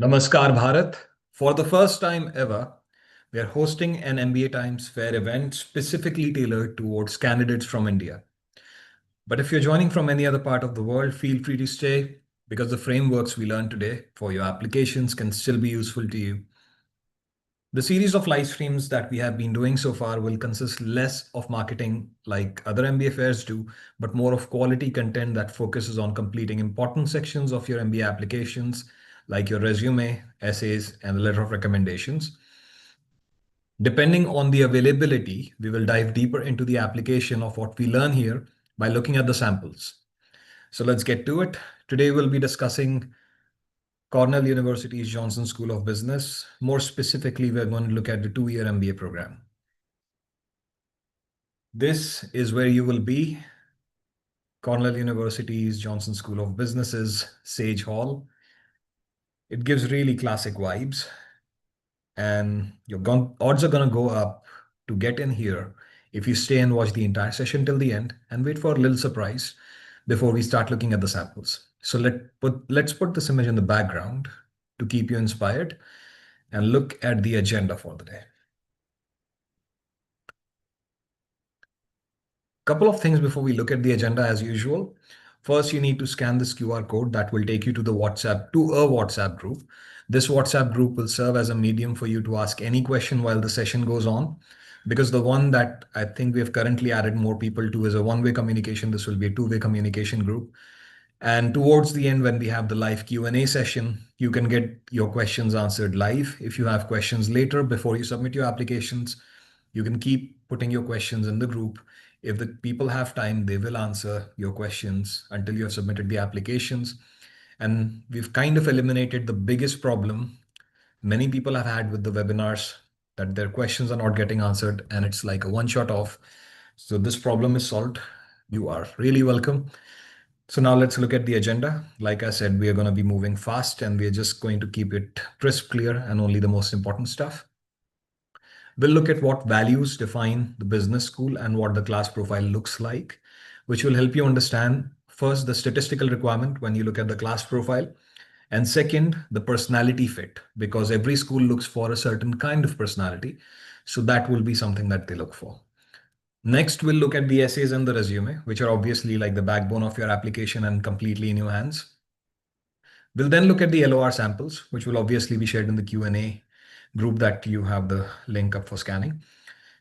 Namaskar Bharat. For the first time ever, we are hosting an MBA Times Fair event specifically tailored towards candidates from India. But if you're joining from any other part of the world, feel free to stay because the frameworks we learned today for your applications can still be useful to you. The series of live streams that we have been doing so far will consist less of marketing like other MBA fairs do, but more of quality content that focuses on completing important sections of your MBA applications, like your resume, essays, and the letter of recommendations. Depending on the availability, we will dive deeper into the application of what we learn here by looking at the samples. So let's get to it. Today we'll be discussing Cornell University's Johnson School of Business. More specifically, we're going to look at the two-year MBA program. This is where you will be. Cornell University's Johnson School of Business's Sage Hall. It gives really classic vibes, and your odds are going to go up to get in here if you stay and watch the entire session till the end and wait for a little surprise before we start looking at the samples. So let's put this image in the background to keep you inspired and look at the agenda for the day. Couple of things before we look at the agenda as usual. First, you need to scan this QR code that will take you to a WhatsApp group. This WhatsApp group will serve as a medium for you to ask any question while the session goes on. Because the one that I think we have currently added more people to is a one-way communication. This will be a two-way communication group. And towards the end, when we have the live Q&A session, you can get your questions answered live. If you have questions later before you submit your applications, you can keep putting your questions in the group. If the people have time, they will answer your questions until you have submitted the applications. And we've kind of eliminated the biggest problem many people have had with the webinars, that their questions are not getting answered and it's like a one-shot off. So this problem is solved. You are really welcome. So now let's look at the agenda. Like I said, we are going to be moving fast and we are just going to keep it crisp, clear, and only the most important stuff. We'll look at what values define the business school and what the class profile looks like, which will help you understand first the statistical requirement when you look at the class profile, and second, the personality fit, because every school looks for a certain kind of personality. So that will be something that they look for. Next, we'll look at the essays and the resume, which are obviously like the backbone of your application and completely in your hands. We'll then look at the LOR samples, which will obviously be shared in the Q&A group that you have the link up for scanning.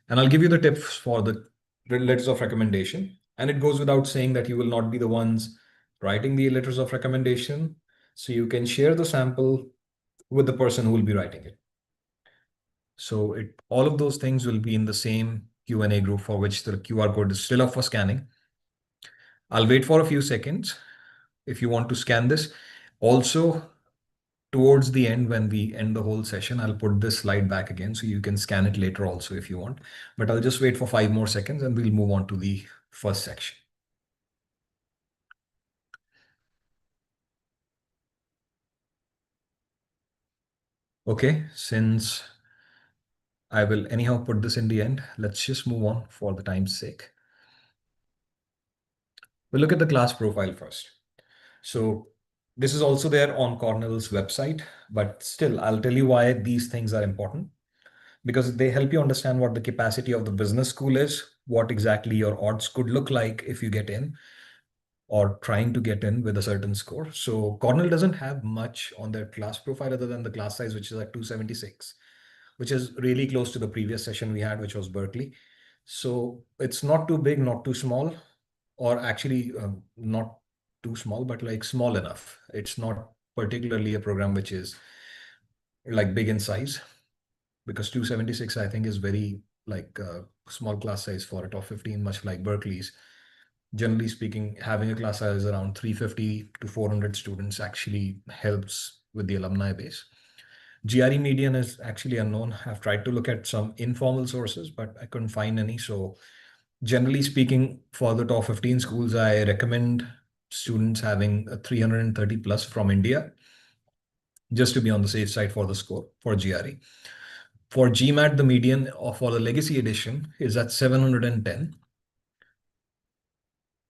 And I'll give you the tips for the letters of recommendation. And it goes without saying that you will not be the ones writing the letters of recommendation. So you can share the sample with the person who will be writing it. So all of those things will be in the same Q&A group for which the QR code is still up for scanning. I'll wait for a few seconds if you want to scan this. Also, towards the end, when we end the whole session, I'll put this slide back again so you can scan it later also if you want. But I'll just wait for 5 more seconds and we'll move on to the first section. Okay, since I will anyhow put this in the end, let's just move on for the time's sake. We'll look at the class profile first. So this is also there on Cornell's website, but still I'll tell you why these things are important, because they help you understand what the capacity of the business school is, what exactly your odds could look like if you get in or trying to get in with a certain score. So Cornell doesn't have much on their class profile other than the class size, which is at 276, which is really close to the previous session we had, which was Berkeley. So it's not too big, not too small, or actually not too small, but like small enough. It's not particularly a program which is like big in size, because 276, I think, is very like small class size for a top 15, much like Berkeley's. Generally speaking, having a class size around 350 to 400 students actually helps with the alumni base. GRE median is actually unknown. I've tried to look at some informal sources, but I couldn't find any. So generally speaking, for the top 15 schools, I recommend students having a 330 plus from India, just to be on the safe side for the score for GRE. For GMAT, the median for the legacy edition is at 710.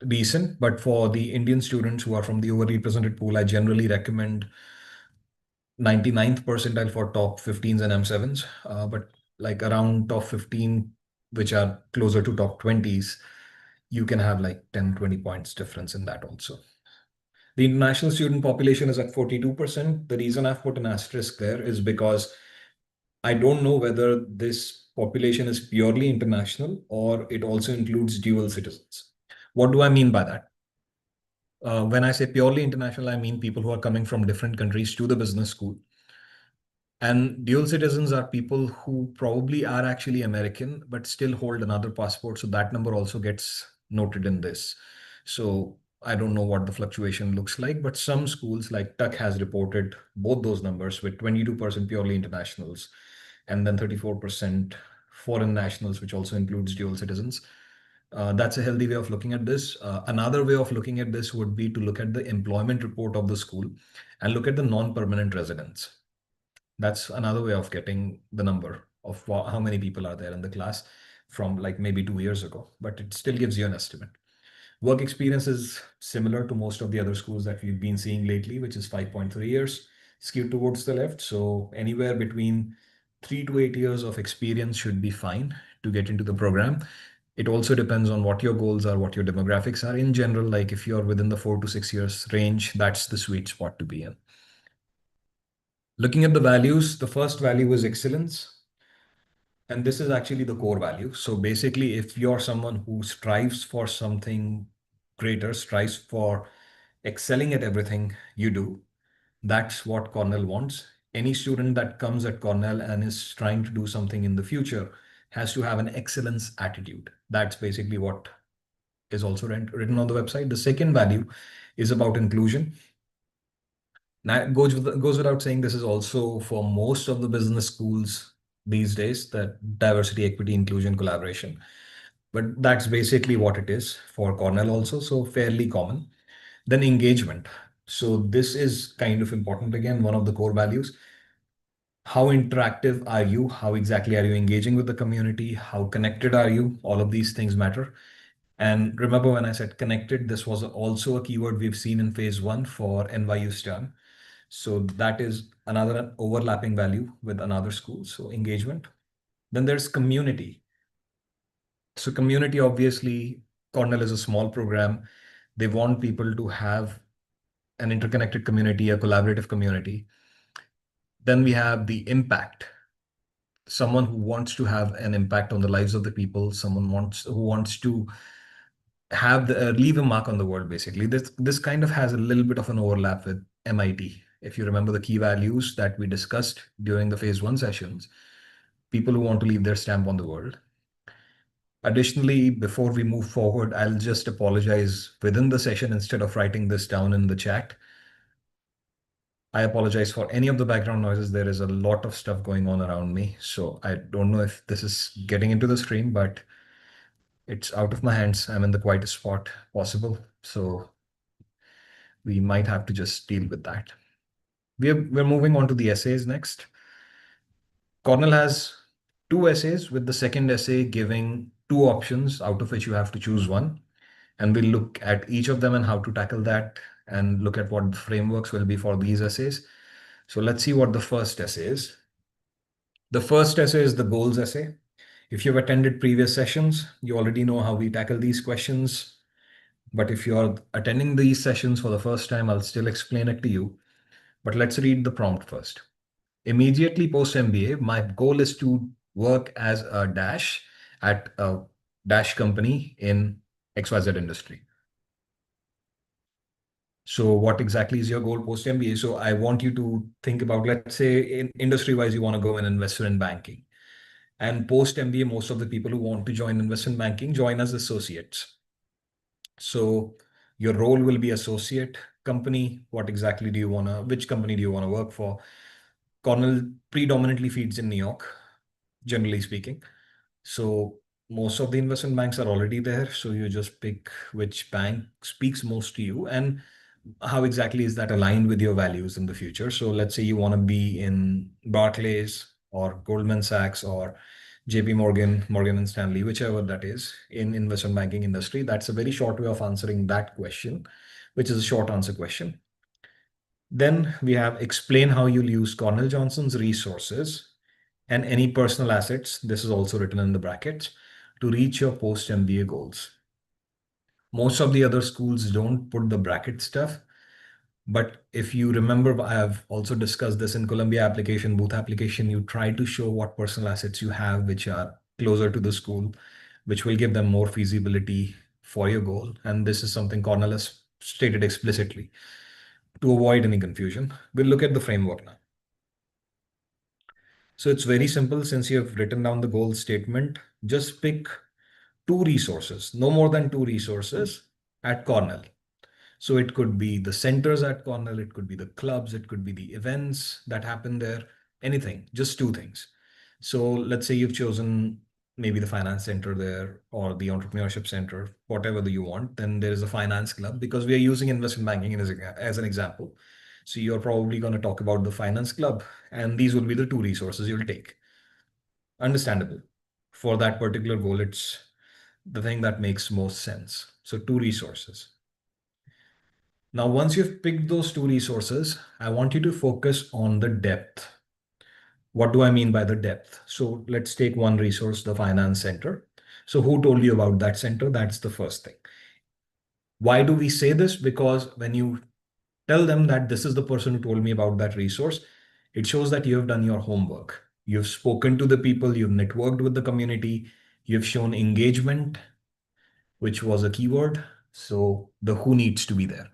Decent, but for the Indian students who are from the overrepresented pool, I generally recommend 99th percentile for top 15s and M7s, but like around top 15, which are closer to top 20s, you can have like 10, 20 points difference in that also. The international student population is at 42%. The reason I've put an asterisk there is because I don't know whether this population is purely international or it also includes dual citizens. What do I mean by that? When I say purely international, I mean people who are coming from different countries to the business school. And dual citizens are people who probably are actually American, but still hold another passport. So that number also gets noted in this. So I don't know what the fluctuation looks like, but some schools like Tuck has reported both those numbers with 22% purely internationals and then 34% foreign nationals, which also includes dual citizens. That's a healthy way of looking at this. Another way of looking at this would be to look at the employment report of the school and look at the non-permanent residents. That's another way of getting the number of how many people are there in the class from like maybe 2 years ago, but it still gives you an estimate. Work experience is similar to most of the other schools that we've been seeing lately, which is 5.3 years, skewed towards the left. So anywhere between 3 to 8 years of experience should be fine to get into the program. It also depends on what your goals are, what your demographics are. In general, like if you're within the 4 to 6 years range, that's the sweet spot to be in. Looking at the values, the first value is excellence. And this is actually the core value. So basically, if you're someone who strives for something greater, strives for excelling at everything you do, that's what Cornell wants. Any student that comes at Cornell and is trying to do something in the future has to have an excellence attitude. That's basically what is also written on the website. The second value is about inclusion. Now, it goes without saying, this is also for most of the business schools these days, that diversity, equity, inclusion, collaboration. But that's basically what it is for Cornell also, so fairly common. Then engagement. So this is kind of important again, one of the core values. How interactive are you? How exactly are you engaging with the community? How connected are you? All of these things matter. And remember when I said connected, this was also a keyword we've seen in phase one for NYU STEM. So that is another overlapping value with another school. So engagement. Then there's community. So community, obviously, Cornell is a small program. They want people to have an interconnected community, a collaborative community. Then we have the impact. Someone who wants to have an impact on the lives of the people, someone who wants to have leave a mark on the world, basically. This kind of has a little bit of an overlap with MIT. If you remember the key values that we discussed during the phase one sessions, people who want to leave their stamp on the world. Additionally, before we move forward, I'll just apologize within the session instead of writing this down in the chat. I apologize for any of the background noises. There is a lot of stuff going on around me. So I don't know if this is getting into the stream, but it's out of my hands. I'm in the quietest spot possible. So we might have to just deal with that. We're moving on to the essays next. Cornell has two essays, with the second essay giving two options, out of which you have to choose one. And we'll look at each of them and how to tackle that and look at what the frameworks will be for these essays. So let's see what the first essay is. The first essay is the goals essay. If you've attended previous sessions, you already know how we tackle these questions. But if you're attending these sessions for the first time, I'll still explain it to you. But let's read the prompt first. Immediately post MBA, my goal is to work as a dash at a dash company in XYZ industry. So what exactly is your goal post MBA? So I want you to think about, let's say in industry wise, you want to go and invest in banking. And post MBA, most of the people who want to join investment banking join as associates. So your role will be associate company. What exactly do you want to, which company do you want to work for? Cornell predominantly feeds in New York, generally speaking. So most of the investment banks are already there. So you just pick which bank speaks most to you and how exactly is that aligned with your values in the future. So let's say you want to be in Barclays or Goldman Sachs or JP Morgan, Morgan and Stanley, whichever that is in investment banking industry. That's a very short way of answering that question, which is a short answer question. Then we have explain how you'll use Cornell Johnson's resources and any personal assets, this is also written in the brackets, to reach your post MBA goals. Most of the other schools don't put the bracket stuff. But if you remember, I have also discussed this in Columbia application, booth application, you try to show what personal assets you have, which are closer to the school, which will give them more feasibility for your goal. And this is something Cornell has stated explicitly to avoid any confusion. We'll look at the framework now. So it's very simple. Since you have written down the goal statement, just pick two resources, no more than two resources at Cornell. So it could be the centers at Cornell, it could be the clubs, it could be the events that happen there, anything, just two things. So let's say you've chosen maybe the finance center there or the entrepreneurship center, whatever you want, then there is a finance club because we are using investment banking as an example. So you're probably going to talk about the finance club, and these will be the two resources you'll take. Understandable. For that particular goal, it's the thing that makes most sense. So two resources. Now, once you've picked those two resources, I want you to focus on the depth. What do I mean by the depth? So let's take one resource, the finance center. So who told you about that center? That's the first thing. Why do we say this? Because when you tell them that this is the person who told me about that resource, it shows that you have done your homework. You've spoken to the people, you've networked with the community, you've shown engagement, which was a keyword. So the who needs to be there.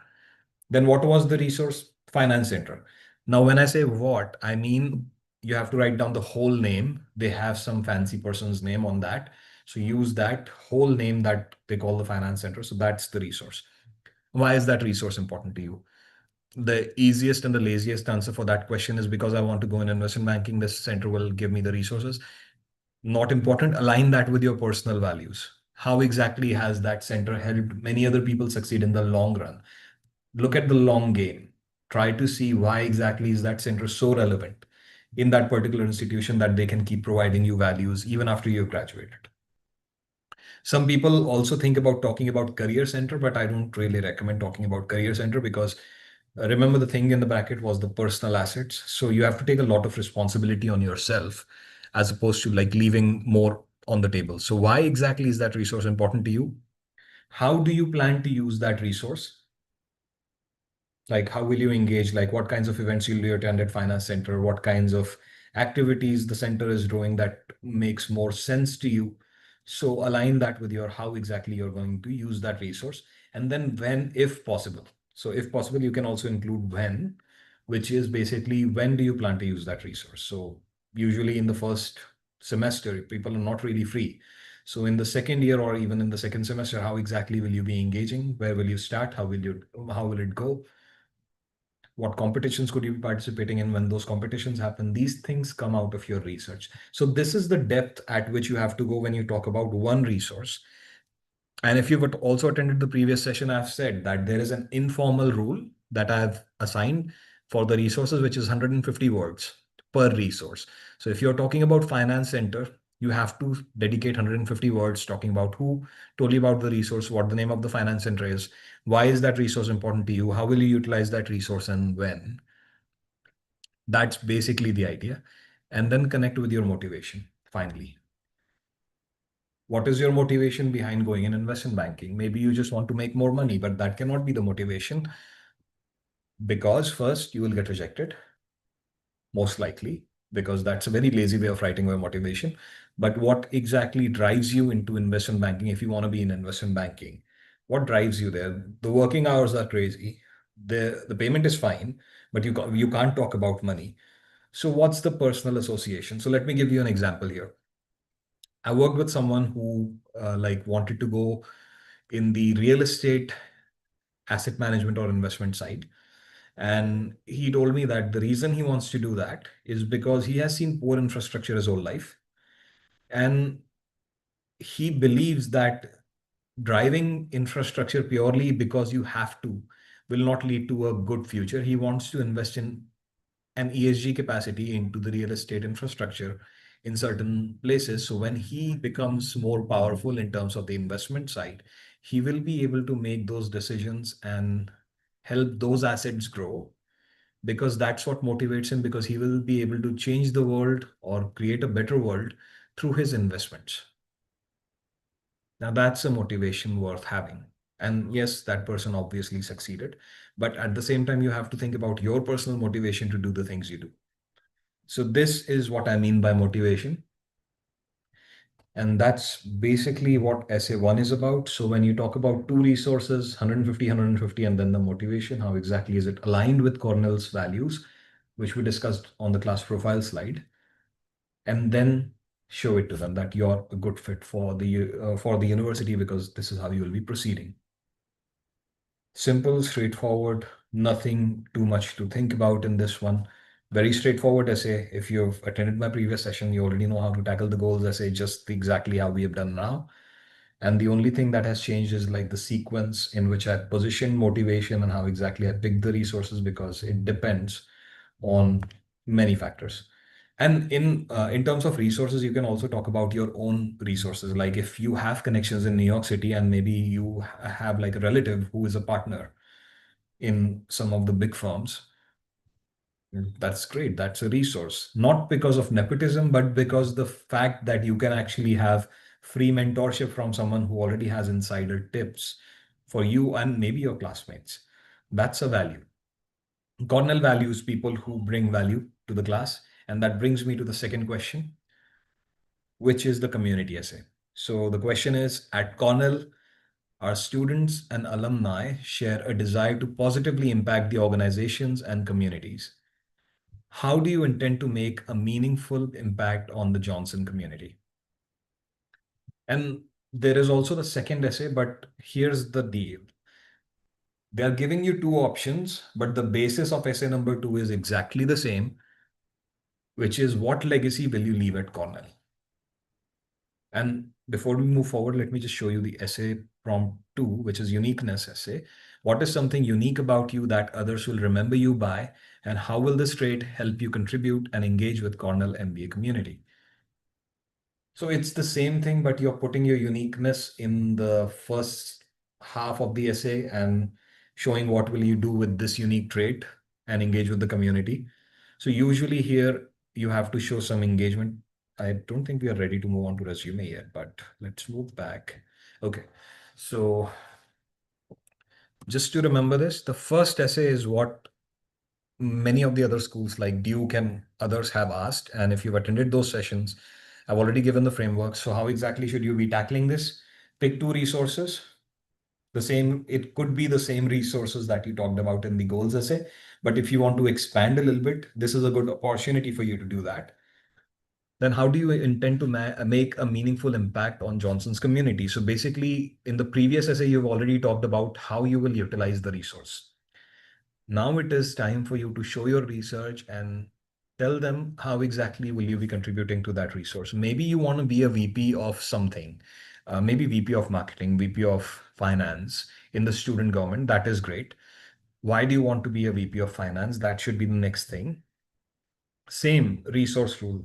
Then what was the resource? Finance center. Now, when I say what, I mean you have to write down the whole name. They have some fancy person's name on that. So use that whole name that they call the finance center. So that's the resource. Why is that resource important to you? The easiest and the laziest answer for that question is because I want to go in investment banking. This center will give me the resources. Not important. Align that with your personal values. How exactly has that center helped many other people succeed in the long run? Look at the long game. Try to see why exactly is that center so relevant in that particular institution that they can keep providing you values even after you've graduated. Some people also think about talking about career center, but I don't really recommend talking about career center because remember the thing in the bracket was the personal assets. So you have to take a lot of responsibility on yourself as opposed to like leaving more on the table. So why exactly is that resource important to you? How do you plan to use that resource? Like how will you engage, like what kinds of events will you attend at finance center, what kinds of activities the center is doing that makes more sense to you. So align that with your how exactly you're going to use that resource, and then when, if possible. So if possible, you can also include when, which is basically when do you plan to use that resource. So usually in the first semester people are not really free. So in the second year or even in the second semester, how exactly will you be engaging, where will you start, how will it go, what competitions could you be participating in when those competitions happen. These things come out of your research. So this is the depth at which you have to go when you talk about one resource. And if you've also attended the previous session, I've said that there is an informal rule that I've assigned for the resources, which is 150 words per resource. So if you're talking about finance center, you have to dedicate 150 words talking about who told you about the resource, what the name of the finance center is, why is that resource important to you, how will you utilize that resource, and when. That's basically the idea. And then connect with your motivation, finally. What is your motivation behind going in investment banking? Maybe you just want to make more money, but that cannot be the motivation because first you will get rejected, most likely, because that's a very lazy way of writing your motivation. But what exactly drives you into investment banking if you want to be in investment banking? What drives you there? The working hours are crazy. The payment is fine, but you can't talk about money. So what's the personal association? So let me give you an example here. I worked with someone who like wanted to go in the real estate asset management or investment side. And he told me that the reason he wants to do that is because he has seen poor infrastructure his whole life. And he believes that driving infrastructure purely because you have to will not lead to a good future. He wants to invest in an ESG capacity into the real estate infrastructure in certain places. So when he becomes more powerful in terms of the investment side, he will be able to make those decisions and help those assets grow because that's what motivates him, because he will be able to change the world or create a better world through his investments. Now, that's a motivation worth having. And yes, that person obviously succeeded. But at the same time, you have to think about your personal motivation to do the things you do. So, this is what I mean by motivation. And that's basically what essay one is about. So, when you talk about two resources, 150, 150, and then the motivation, how exactly is it aligned with Cornell's values, which we discussed on the class profile slide, and then show it to them that you're a good fit for the university, because this is how you will be proceeding. Simple, straightforward, nothing too much to think about in this one. Very straightforward essay. If you've attended my previous session, you already know how to tackle the goals essay, just exactly how we have done now. And the only thing that has changed is like the sequence in which I position motivation and how exactly I pick the resources, because it depends on many factors. And in terms of resources, you can also talk about your own resources. Like if you have connections in New York City and maybe you have like a relative who is a partner in some of the big firms, that's great. That's a resource. Not because of nepotism, but because the fact that you can actually have free mentorship from someone who already has insider tips for you and maybe your classmates. That's a value. Cornell values people who bring value to the class. And that brings me to the second question, which is the community essay. So the question is, at Cornell, our students and alumni share a desire to positively impact the organizations and communities. How do you intend to make a meaningful impact on the Johnson community? And there is also the second essay, but here's the deal. They are giving you two options, but the basis of essay number two is exactly the same, which is what legacy will you leave at Cornell? And before we move forward, let me just show you the essay prompt two, which is uniqueness essay. What is something unique about you that others will remember you by? And how will this trait help you contribute and engage with Cornell MBA community? So it's the same thing, but you're putting your uniqueness in the first half of the essay and showing what will you do with this unique trait and engage with the community. So usually here you have to show some engagement. I don't think we are ready to move on to resume yet, but let's move back. Okay. So just to remember this, the first essay is what many of the other schools like Duke and others have asked. And if you've attended those sessions, I've already given the framework. So how exactly should you be tackling this? Pick two resources. The same, it could be the same resources that you talked about in the goals essay. But if you want to expand a little bit, this is a good opportunity for you to do that. Then how do you intend to make a meaningful impact on Johnson's community? So basically, in the previous essay, you've already talked about how you will utilize the resource. Now it is time for you to show your research and tell them how exactly will you be contributing to that resource. Maybe you want to be a VP of something, maybe VP of marketing, VP of finance in the student government. That is great. Why do you want to be a VP of finance? That should be the next thing. Same resource rule.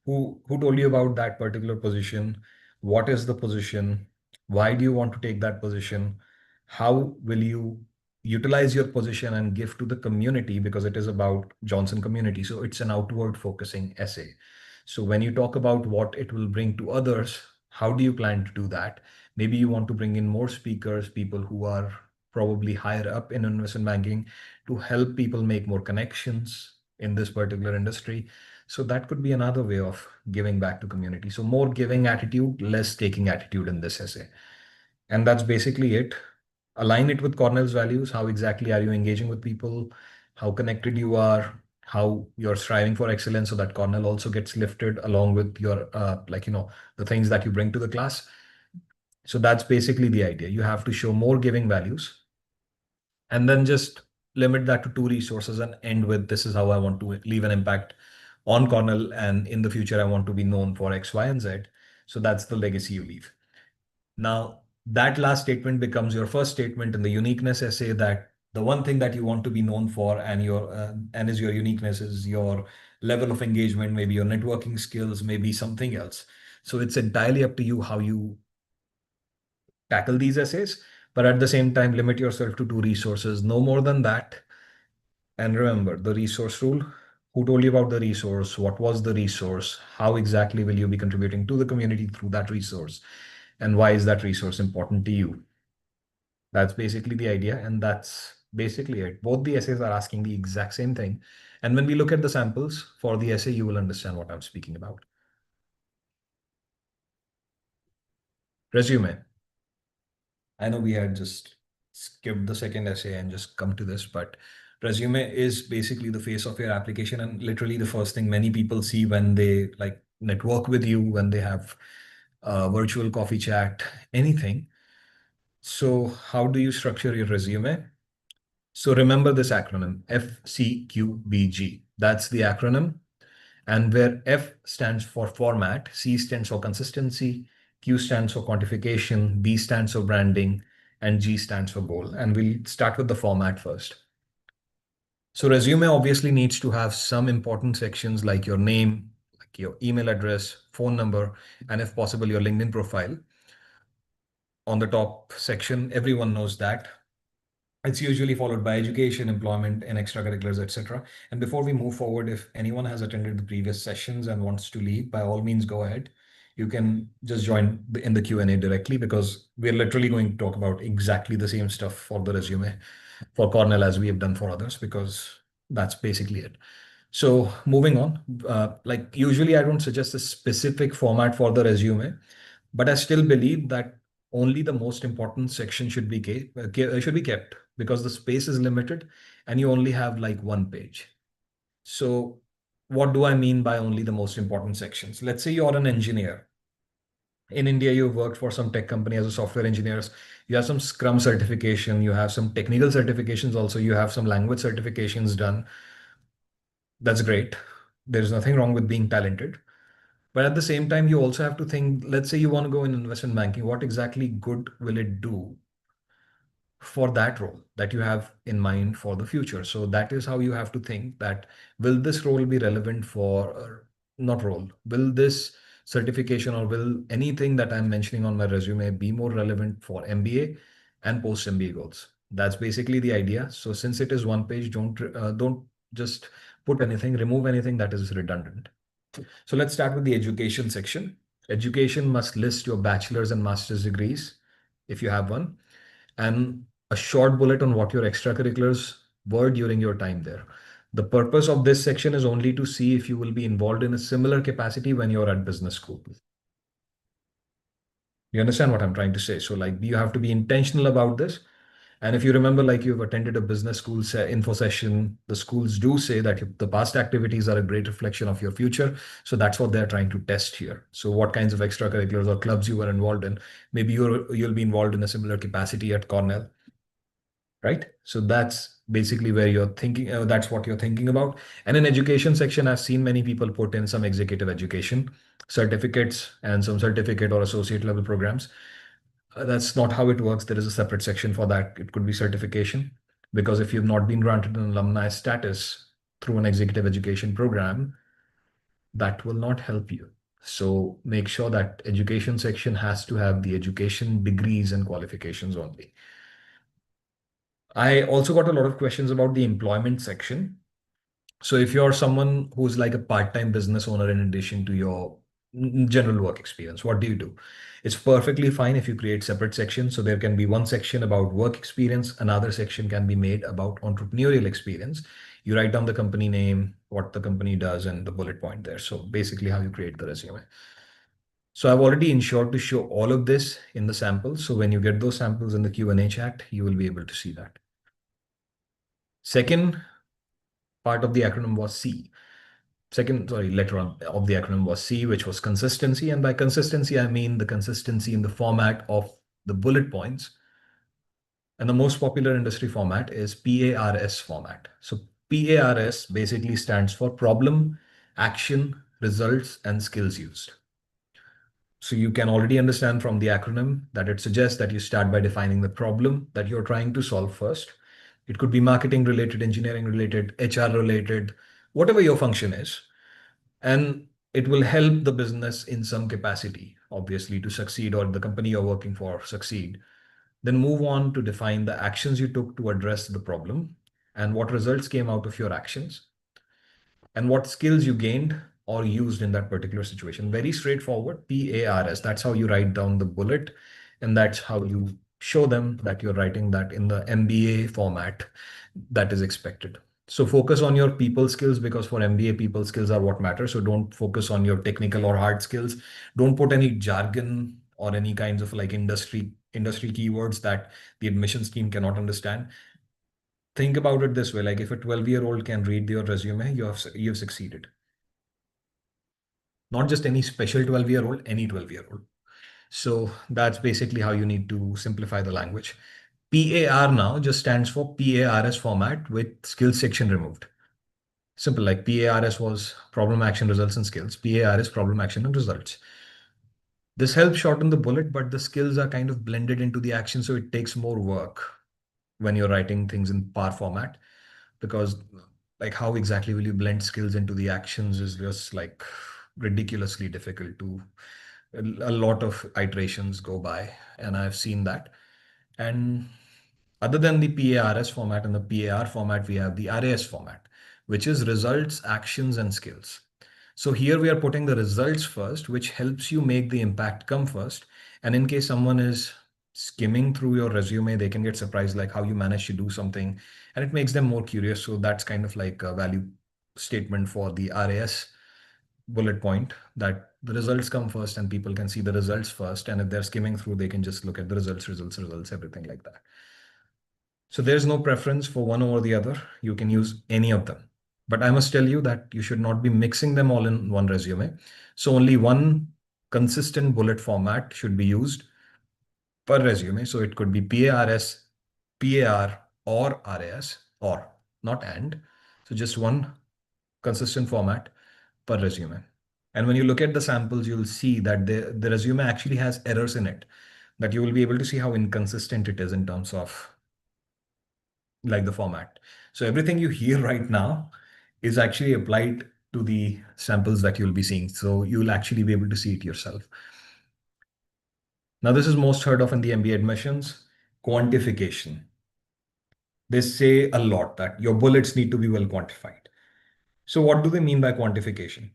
Who told you about that particular position? What is the position? Why do you want to take that position? How will you utilize your position and give to the community, because it is about Johnson community. So it's an outward focusing essay. So when you talk about what it will bring to others, how do you plan to do that? Maybe you want to bring in more speakers, people who are probably higher up in investment banking, to help people make more connections in this particular industry. So that could be another way of giving back to community. So more giving attitude, less taking attitude in this essay. And that's basically it. Align it with Cornell's values. How exactly are you engaging with people? How connected you are? How you're striving for excellence so that Cornell also gets lifted along with your, the things that you bring to the class. So that's basically the idea. You have to show more giving values and then just limit that to two resources and end with, this is how I want to leave an impact on Cornell. And in the future, I want to be known for X, Y, and Z. So that's the legacy you leave. Now, that last statement becomes your first statement in the uniqueness essay, that the one thing that you want to be known for and is your uniqueness is your level of engagement, maybe your networking skills, maybe something else. So it's entirely up to you how you tackle these essays, but at the same time, limit yourself to two resources, no more than that. And remember the resource rule. Who told you about the resource? What was the resource? How exactly will you be contributing to the community through that resource? And why is that resource important to you? That's basically the idea. And that's basically it. Both the essays are asking the exact same thing. And when we look at the samples for the essay, you will understand what I'm speaking about. Resume. I know we had just skipped the second essay and just come to this, but resume is basically the face of your application and literally the first thing many people see when they like network with you, when they have a virtual coffee chat, anything. So how do you structure your resume? So remember this acronym, FCQBG. That's the acronym. And where F stands for format, C stands for consistency, Q stands for quantification, B stands for branding, and G stands for goal. And we'll start with the format first. So resume obviously needs to have some important sections like your name, like your email address, phone number, and if possible, your LinkedIn profile. On the top section, everyone knows that. It's usually followed by education, employment, and extracurriculars, etc. And before we move forward, if anyone has attended the previous sessions and wants to leave, by all means, go ahead. You can just join in the Q&A directly because we're literally going to talk about exactly the same stuff for the resume for Cornell as we have done for others, because that's basically it. So moving on, like usually I don't suggest a specific format for the resume, but I still believe that only the most important section should be kept because the space is limited and you only have like one page. So what do I mean by only the most important sections? Let's say you're an engineer. In India, you've worked for some tech company as a software engineer. You have some Scrum certification, you have some technical certifications also, you have some language certifications done. That's great. There's nothing wrong with being talented. But at the same time, you also have to think, let's say you want to go in investment banking, what exactly good will it do for that role that you have in mind for the future? So that is how you have to think that will this role be relevant for, not role, will this certification or will anything that I'm mentioning on my resume be more relevant for MBA and post MBA goals? That's basically the idea. So since it is one page, don't just put anything, remove anything that is redundant. So let's start with the education section. Education must list your bachelor's and master's degrees, if you have one, and a short bullet on what your extracurriculars were during your time there. The purpose of this section is only to see if you will be involved in a similar capacity when you're at business school. You understand what I'm trying to say? So like you have to be intentional about this. And if you remember, like you've attended a business school info session, the schools do say that the past activities are a great reflection of your future. So that's what they're trying to test here. So what kinds of extracurriculars or clubs you were involved in? Maybe you'll be involved in a similar capacity at Cornell, right? So that's basically where you're thinking. That's what you're thinking about. And in education section, I've seen many people put in some executive education certificates and some certificate or associate level programs. That's not how it works. There is a separate section for that. It could be certification, because if you've not been granted an alumni status through an executive education program, that will not help you. So make sure that education section has to have the education degrees and qualifications only. I also got a lot of questions about the employment section. So if you're someone who's like a part-time business owner in addition to your general work experience, what do you do? It's perfectly fine if you create separate sections. So there can be one section about work experience, another section can be made about entrepreneurial experience. You write down the company name, what the company does, and the bullet point there. So basically how you create the resume. So I've already ensured to show all of this in the samples. So when you get those samples in the Q&A chat, you will be able to see that. Second part of the acronym was C. Letter of the acronym was C, which was consistency. And by consistency, I mean the consistency in the format of the bullet points. And the most popular industry format is PARS format. So PARS basically stands for problem, action, results, and skills used. So you can already understand from the acronym that it suggests that you start by defining the problem that you're trying to solve first. It could be marketing related, engineering related, HR related, whatever your function is. And it will help the business in some capacity, obviously, to succeed, or the company you're working for succeed. Then move on to define the actions you took to address the problem. and what results came out of your actions, and what skills you gained or used in that particular situation. Very straightforward. PARS. That's how you write down the bullet, and that's how you show them that you're writing that in the MBA format that is expected. So focus on your people skills, because for MBA, people skills are what matter. So don't focus on your technical or hard skills. Don't put any jargon or any kinds of like industry keywords that the admissions team cannot understand. Think about it this way, like if a 12-year-old can read your resume, you've succeeded. Not just any special 12-year-old, any 12-year-old. So that's basically how you need to simplify the language. PAR now just stands for PARS format with skills section removed. Simple, like PARS was problem, action, results, and skills. PAR is problem, action, and results. This helps shorten the bullet, but the skills are kind of blended into the action, so it takes more work when you're writing things in PAR format, because like how exactly will you blend skills into the actions is just like ridiculously difficult to a lot of iterations go by, and I've seen that. And other than the PARS format and the PAR format, we have the RAS format, which is results, actions, and skills. So here we are putting the results first, which helps you make the impact come first. And in case someone is skimming through your resume, they can get surprised like how you managed to do something, and it makes them more curious. So that's kind of like a value statement for the RAS bullet point, that the results come first and people can see the results first. And if they're skimming through, they can just look at the results, everything like that. So there's no preference for one over the other. You can use any of them. But I must tell you that you should not be mixing them all in one resume. So only one consistent bullet format should be used per resume. So it could be PARS, PAR, or RAS, or not and. So just one consistent format per resume. And when you look at the samples, you'll see that the resume actually has errors in it, that you will be able to see how inconsistent it is in terms of like the format. So everything you hear right now is actually applied to the samples that you'll be seeing. So you'll actually be able to see it yourself. Now, this is most heard of in the MBA admissions: quantification. They say a lot that your bullets need to be well quantified. So what do they mean by quantification?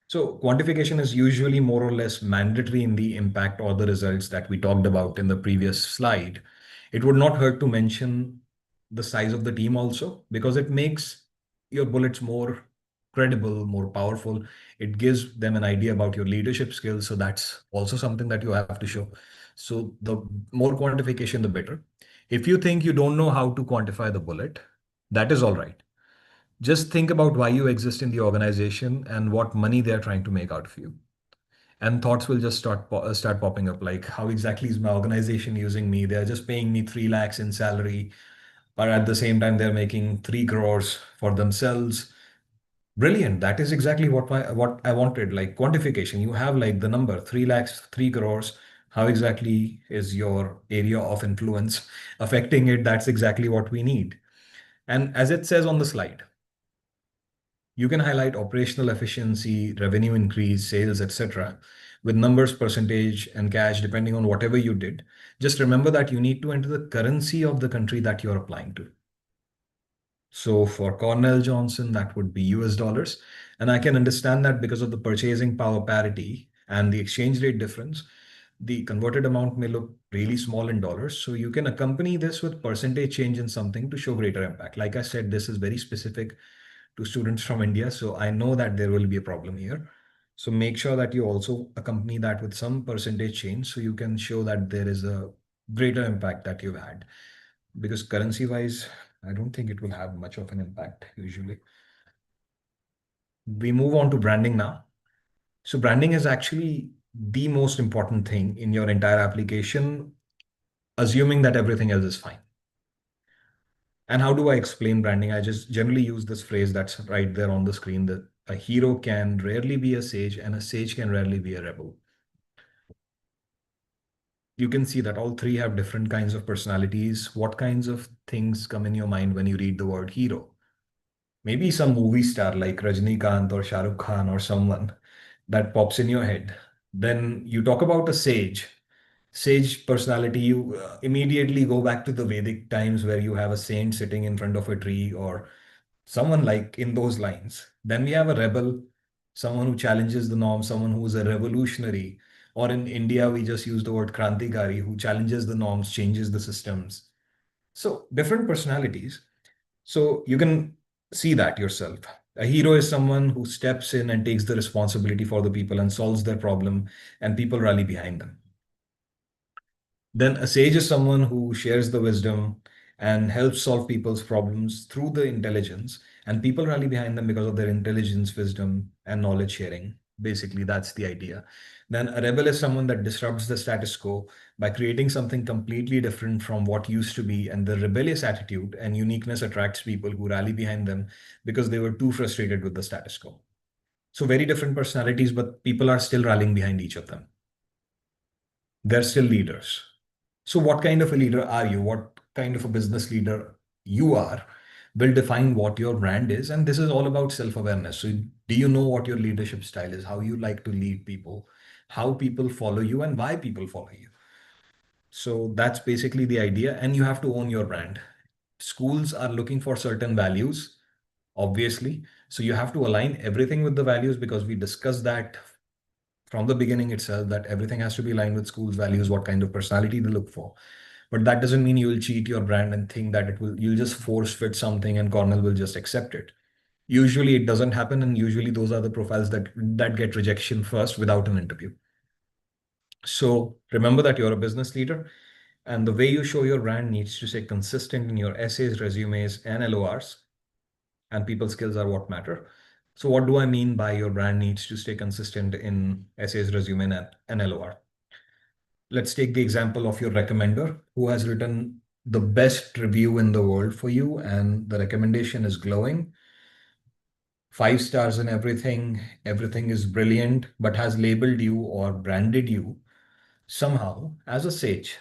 So quantification is usually more or less mandatory in the impact or the results that we talked about in the previous slide. It would not hurt to mention the size of the team also, because it makes your bullets more credible, more powerful. It gives them an idea about your leadership skills. So that's also something that you have to show. So the more quantification, the better. If you think you don't know how to quantify the bullet, that is all right. Just think about why you exist in the organization and what money they're trying to make out of you. And thoughts will just start popping up, like how exactly is my organization using me? They're just paying me 3 lakhs in salary, but at the same time they're making 3 crores for themselves. Brilliant. That is exactly what I wanted, like quantification. You have like the number 3 lakhs, 3 crores. How exactly is your area of influence affecting it? That's exactly what we need. And as it says on the slide, you can highlight operational efficiency, revenue increase, sales, etc., with numbers, percentage, and cash, depending on whatever you did. Just remember that you need to enter the currency of the country that you're applying to. So for Cornell Johnson, that would be US dollars. And I can understand that because of the purchasing power parity and the exchange rate difference, the converted amount may look really small in dollars. So you can accompany this with percentage change in something to show greater impact. Like I said, this is very specific to students from India. So I know that there will be a problem here. So make sure that you also accompany that with some percentage change so you can show that there is a greater impact that you've had. Because currency wise, I don't think it will have much of an impact usually. We move on to branding now. So branding is actually the most important thing in your entire application, assuming that everything else is fine. And how do I explain branding? I just generally use this phrase that's right there on the screen, that a hero can rarely be a sage and a sage can rarely be a rebel. You can see that all three have different kinds of personalities. What kinds of things come in your mind when you read the word hero? Maybe some movie star like Rajnikant or Shah Rukh Khan or someone that pops in your head. Then you talk about a sage. Sage personality, you immediately go back to the Vedic times where you have a saint sitting in front of a tree or someone like in those lines. Then we have a rebel, someone who challenges the norm, someone who is a revolutionary. Or in India, we just use the word krantikari, who challenges the norms, changes the systems. So different personalities. So you can see that yourself. A hero is someone who steps in and takes the responsibility for the people and solves their problem, and people rally behind them. Then a sage is someone who shares the wisdom and helps solve people's problems through the intelligence, and people rally behind them because of their intelligence, wisdom, and knowledge sharing. Basically, that's the idea. Then a rebel is someone that disrupts the status quo by creating something completely different from what used to be, and the rebellious attitude and uniqueness attracts people who rally behind them because they were too frustrated with the status quo. So, very different personalities, but people are still rallying behind each of them. They're still leaders. So, what kind of a leader are you? What kind of a business leader you are will define what your brand is. And this is all about self awareness. So, do you know what your leadership style is? How you like to lead people, how people follow you, and why people follow you? So, that's basically the idea. And you have to own your brand. Schools are looking for certain values, obviously. So, you have to align everything with the values because we discussed that from the beginning itself that everything has to be aligned with school's values, what kind of personality they look for. But that doesn't mean you will cheat your brand and think that you'll just force fit something and Cornell will just accept it. Usually it doesn't happen, and usually those are the profiles that get rejection first without an interview. So remember that you're a business leader, and the way you show your brand needs to stay consistent in your essays, resumes, and LORs, and people skills are what matter. So what do I mean by your brand needs to stay consistent in essays, resume, and LOR? Let's take the example of your recommender who has written the best review in the world for you, and the recommendation is glowing. 5 stars and everything is brilliant, but has labeled you or branded you somehow as a sage,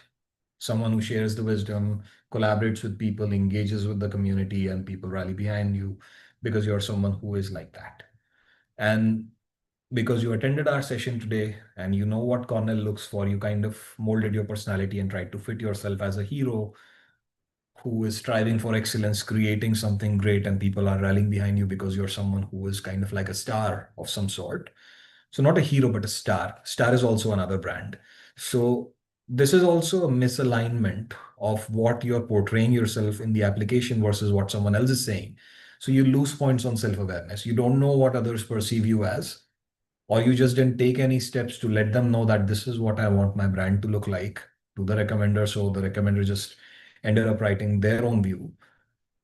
someone who shares the wisdom, collaborates with people, engages with the community, and people rally behind you because you're someone who is like that. And because you attended our session today and you know what Cornell looks for, you kind of molded your personality and tried to fit yourself as a hero who is striving for excellence, creating something great, and people are rallying behind you because you're someone who is kind of like a star of some sort. So, not a hero, but a star. Star is also another brand. So, this is also a misalignment of what you're portraying yourself in the application versus what someone else is saying. So, you lose points on self awareness. You don't know what others perceive you as, or you just didn't take any steps to let them know that this is what I want my brand to look like to the recommender. So the recommender just ended up writing their own view,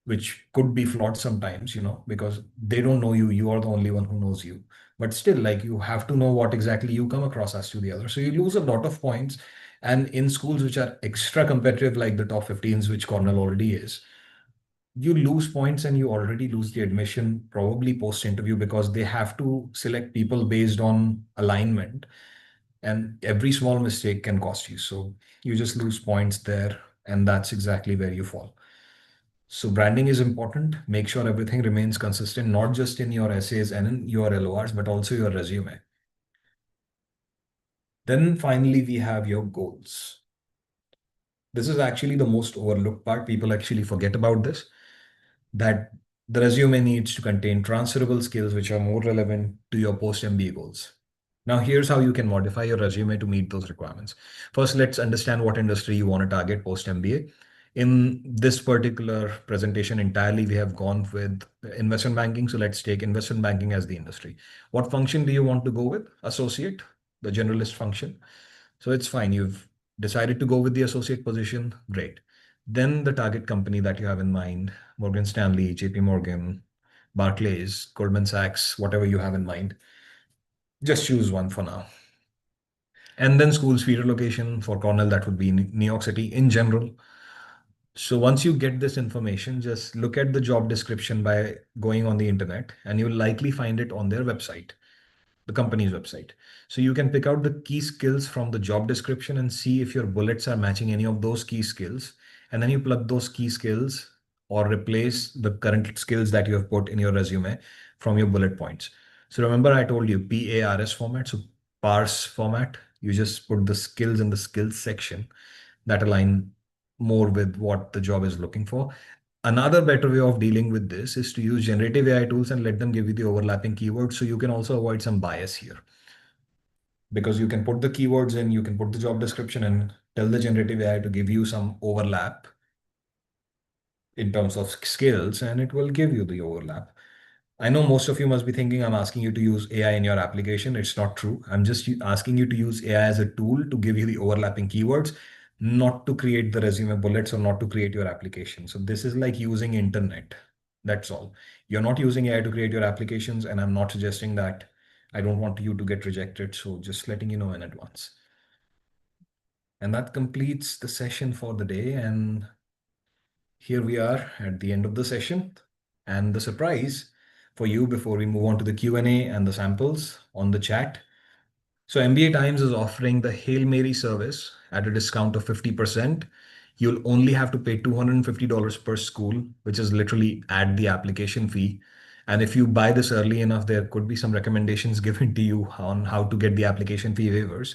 which could be flawed sometimes, because they don't know you. You are the only one who knows you. But still, like, you have to know what exactly you come across as to the other. So you lose a lot of points. And in schools which are extra competitive, like the top 15s, which Cornell already is, you lose points and you already lose the admission probably post interview because they have to select people based on alignment, and every small mistake can cost you. So you just lose points there, and that's exactly where you fall. So branding is important. Make sure everything remains consistent, not just in your essays and in your LORs, but also your resume. Then finally, we have your goals. This is actually the most overlooked part. People actually forget about this, that the resume needs to contain transferable skills which are more relevant to your post MBA goals. Now, here's how you can modify your resume to meet those requirements. First, let's understand what industry you want to target post MBA. In this particular presentation entirely, we have gone with investment banking. So let's take investment banking as the industry. What function do you want to go with? Associate, the generalist function. So it's fine. You've decided to go with the associate position. Great. Then the target company that you have in mind, Morgan Stanley, JP Morgan, Barclays, Goldman Sachs, whatever you have in mind, just choose one for now. And then school's feeder location for Cornell, that would be New York City in general. So once you get this information, just look at the job description by going on the internet, and you'll likely find it on their website, the company's website. So you can pick out the key skills from the job description and see if your bullets are matching any of those key skills. And then you plug those key skills or replace the current skills that you have put in your resume from your bullet points. So remember, I told you PARS format, so parse format. You just put the skills in the skills section that align more with what the job is looking for. Another better way of dealing with this is to use generative AI tools and let them give you the overlapping keywords, so you can also avoid some bias here. Because you can put the keywords in, you can put the job description and tell the generative AI to give you some overlap in terms of skills, and it will give you the overlap. I know most of you must be thinking I'm asking you to use AI in your application. It's not true. I'm just asking you to use AI as a tool to give you the overlapping keywords, not to create the resume bullets or not to create your application. So this is like using internet. That's all. You're not using AI to create your applications, and I'm not suggesting that. I don't want you to get rejected. So just letting you know in advance. And that completes the session for the day. And here we are at the end of the session. And the surprise for you before we move on to the Q&A and the samples on the chat. So MBA Times is offering the Hail Mary service at a discount of 50%. You'll only have to pay $250 per school, which is literally at the application fee. And if you buy this early enough, there could be some recommendations given to you on how to get the application fee waivers.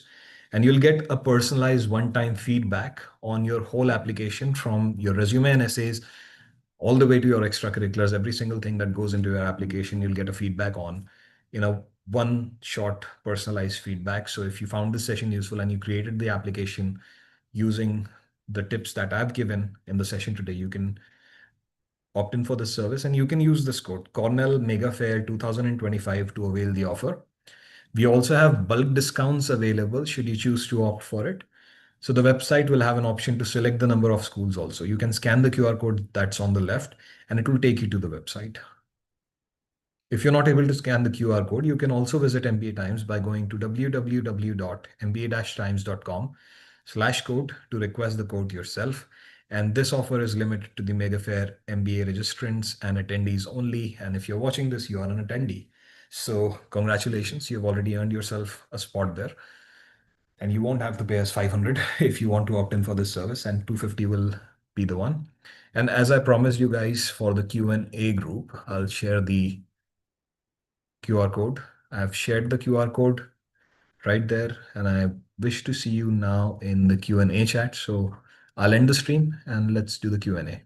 And you'll get a personalized one-time feedback on your whole application, from your resume and essays all the way to your extracurriculars. Every single thing that goes into your application, you'll get a feedback on, one short personalized feedback. So if you found this session useful and you created the application using the tips that I've given in the session today, you can opt in for this service, and you can use this code Cornell Mega Fair 2025 to avail the offer. We also have bulk discounts available should you choose to opt for it. So the website will have an option to select the number of schools also. You can scan the QR code that's on the left, and it will take you to the website. If you're not able to scan the QR code, you can also visit MBA Times by going to www.mba-times.com/code to request the code yourself. And this offer is limited to the Mega Fair MBA registrants and attendees only. And if you're watching this, you are an attendee. So congratulations, you've already earned yourself a spot there. And you won't have to pay us 500 if you want to opt in for this service, and 250 will be the one. And as I promised you guys for the Q&A group, I'll share the QR code. I've shared the QR code right there, and I wish to see you now in the Q&A chat. So I'll end the stream and let's do the Q&A.